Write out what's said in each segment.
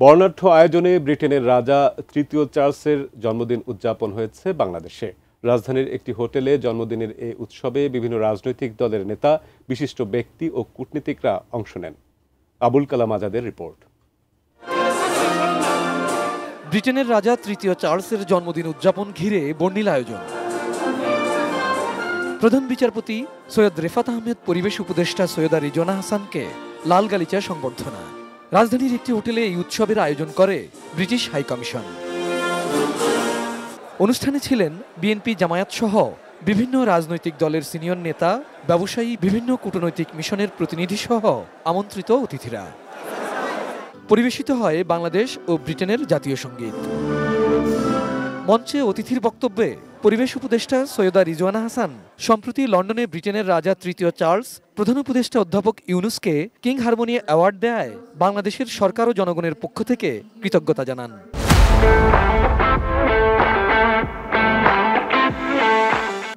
বর্ণাঢ্য আয়োজনে ব্রিটেনের রাজা তৃতীয় চার্লসের জন্মদিন উদযাপন হয়েছে বাংলাদেশে। রাজধানীর একটি হোটেলে জন্মদিনের এই উৎসবে বিভিন্ন রাজনৈতিক দলের নেতা, বিশিষ্ট ব্যক্তি ও কূটনীতিকরা অংশ নেন। আবুল কালাম আজাদের রিপোর্ট। ব্রিটেনের রাজা তৃতীয় চার্লসের জন্মদিন উদযাপন ঘিরে বর্ণিল আয়োজন। প্রধান বিচারপতি সৈয়দ রেফাত আহমেদ, পরিবেশ উপদেষ্টা সৈয়দা রিজওয়ানা হাসানকে লাল গালিচা সংবর্ধনা। রাজধানীর একটি হোটেলে এই উৎসবের আয়োজন করে ব্রিটিশ হাই কমিশন। অনুষ্ঠানে ছিলেন বিএনপি, জামায়াত সহ বিভিন্ন রাজনৈতিক দলের সিনিয়র নেতা, ব্যবসায়ী, বিভিন্ন কূটনৈতিক মিশনের প্রতিনিধি সহ আমন্ত্রিত অতিথিরা। পরিবেশিত হয় বাংলাদেশ ও ব্রিটেনের জাতীয় সঙ্গীত। মঞ্চে অতিথির বক্তব্যে পরিবেশ উপদেষ্টা সৈয়দা রিজওয়ানা হাসান সম্প্রতি লন্ডনে ব্রিটেনের রাজা তৃতীয় চার্লস, প্রধান উপদেষ্টা অধ্যাপক ইউনুসকে কিং হারমোনি অ্যাওয়ার্ড দেয় বাংলাদেশের সরকার ও জনগণের পক্ষ থেকে কৃতজ্ঞতা জানান।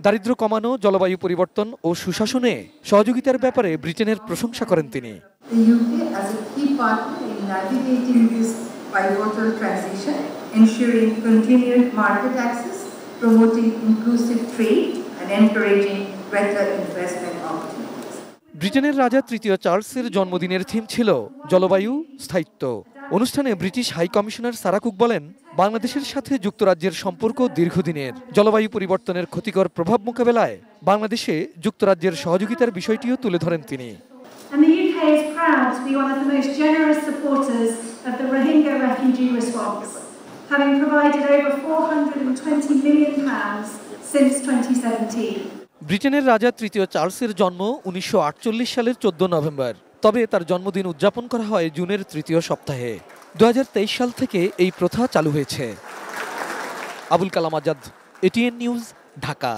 দারিদ্র্য কমানো, জলবায়ু পরিবর্তন ও সুশাসনে সহযোগিতার ব্যাপারে ব্রিটেনের প্রশংসা করেন তিনি। ব্রিটেনের রাজা তৃতীয় চার্লসের জন্মদিনের থিম ছিল জলবায়ু, স্থায়িত্ব। অনুষ্ঠানে British high commissioner Sarah Cook বলেন, বাংলাদেশের সাথে যুক্তরাজ্যের সম্পর্ক দীর্ঘদিনের। জলবায়ু পরিবর্তনের ক্ষতিকর প্রভাব মোকাবেলায় বাংলাদেশে যুক্তরাজ্যের সহযোগিতার বিষয়টিও তুলে ধরেন তিনি। And the UK is proud to be one of the most generous supporters of the Rohingya refugee response, having provided over £420 million since 2017. ব্রিটেনের রাজা তৃতীয় চার্লসের জন্ম 1948 সালের 14 নভেম্বর। তবে তার জন্মদিন উদযাপন করা হয় জুনের তৃতীয় সপ্তাহে। 2023 সাল থেকে এই প্রথা চালু হয়েছে। Abul Kalam Azad, ATN news, Dhaka.